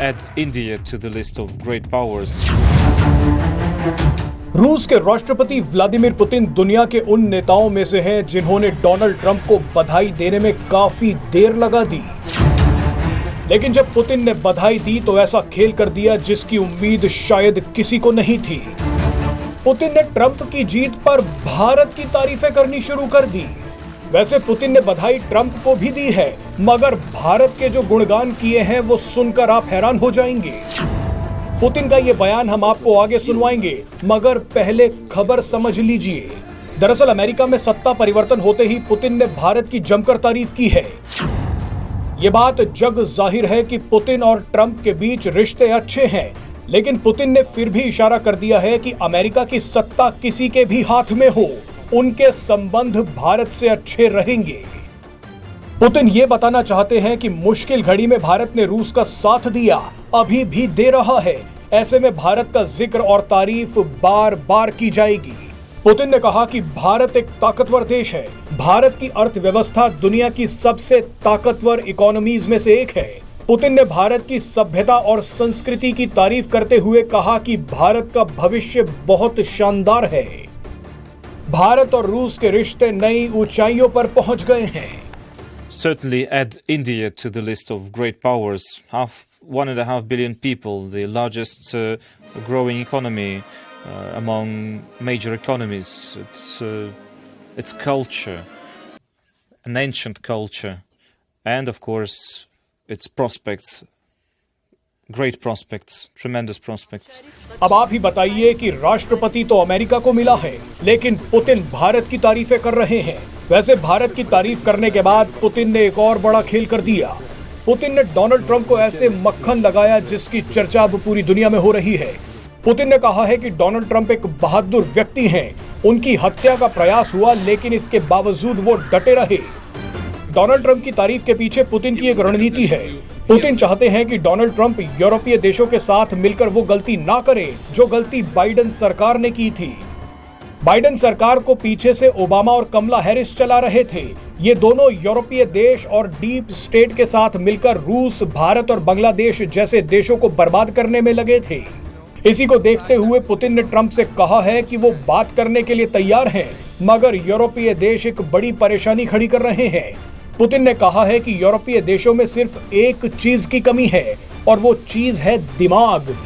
add India to the list of great powers. रूस के राष्ट्रपति व्लादिमीर पुतिन दुनिया के उन नेताओं में से हैं जिन्होंने डोनाल्ड ट्रंप को बधाई देने में काफी देर लगा दी। लेकिन जब पुतिन ने बधाई दी तो ऐसा खेल कर दिया जिसकी उम्मीद शायद किसी को नहीं थी। पुतिन ने ट्रंप की जीत पर भारत की तारीफें करनी शुरू कर दी। वैसे पुतिन ने बधाई ट्रंप को भी दी है, मगर भारत के जो गुणगान किए हैं वो सुनकर आप हैरान हो जाएंगे। पुतिन का ये बयान हम आपको आगे सुनवाएंगे, मगर पहले खबर समझ लीजिए। दरअसल अमेरिका में सत्ता परिवर्तन होते ही पुतिन ने भारत की जमकर तारीफ की है। ये बात जग जाहिर है कि पुतिन और ट्रंप के बीच रिश्ते अच्छे हैं, लेकिन पुतिन ने फिर भी इशारा कर दिया है कि अमेरिका की सत्ता किसी के भी हाथ में हो, उनके संबंध भारत से अच्छे रहेंगे। पुतिन ये बताना चाहते हैं कि मुश्किल घड़ी में भारत ने रूस का साथ दिया, अभी भी दे रहा है। ऐसे में भारत का जिक्र और तारीफ बार बार की जाएगी। पुतिन ने कहा कि भारत एक ताकतवर देश है। भारत की अर्थव्यवस्था दुनिया की सबसे ताकतवर इकोनॉमीज में से एक है। पुतिन ने भारत की सभ्यता और संस्कृति की तारीफ करते हुए कहा कि भारत का भविष्य बहुत शानदार है। भारत और रूस के रिश्ते नई ऊंचाइयों पर पहुंच गए हैं। Certainly add India to the list of great powers. 1.5 billion people, the largest growing economy among major economies. It's culture, an ancient culture, and of course its prospects, great prospects, tremendous prospects. अब आप ही बताइए कि राष्ट्रपति तो America को मिला है, लेकिन पुतिन भारत की तारीफें कर रहे हैं। वैसे भारत की तारीफ करने के बाद पुतिन ने एक और बड़ा खेल कर दिया। पुतिन ने डोनाल्ड ट्रंप को ऐसे मक्खन लगाया जिसकी चर्चा अब पूरी दुनिया में हो रही है। पुतिन ने कहा है कि डोनाल्ड ट्रंप एक बहादुर व्यक्ति हैं। उनकी हत्या का प्रयास हुआ, लेकिन इसके बावजूद वो डटे रहे। डोनाल्ड ट्रंप की तारीफ के पीछे पुतिन की एक रणनीति है। पुतिन चाहते हैं कि डोनाल्ड ट्रंप यूरोपीय देशों के साथ मिलकर वो गलती ना करे जो गलती बाइडेन सरकार ने की थी। बाइडेन सरकार को पीछे से ओबामा और कमला हैरिस चला रहे थे। ये दोनों यूरोपीय देश और डीप स्टेट के साथ मिलकर रूस, भारत और बांग्लादेश जैसे देशों को बर्बाद करने में लगे थे। इसी को देखते हुए पुतिन ने ट्रंप से कहा है कि वो बात करने के लिए तैयार हैं, मगर यूरोपीय देश एक बड़ी परेशानी खड़ी कर रहे हैं। पुतिन ने कहा है कि यूरोपीय देशों में सिर्फ एक चीज की कमी है और वो चीज है दिमाग।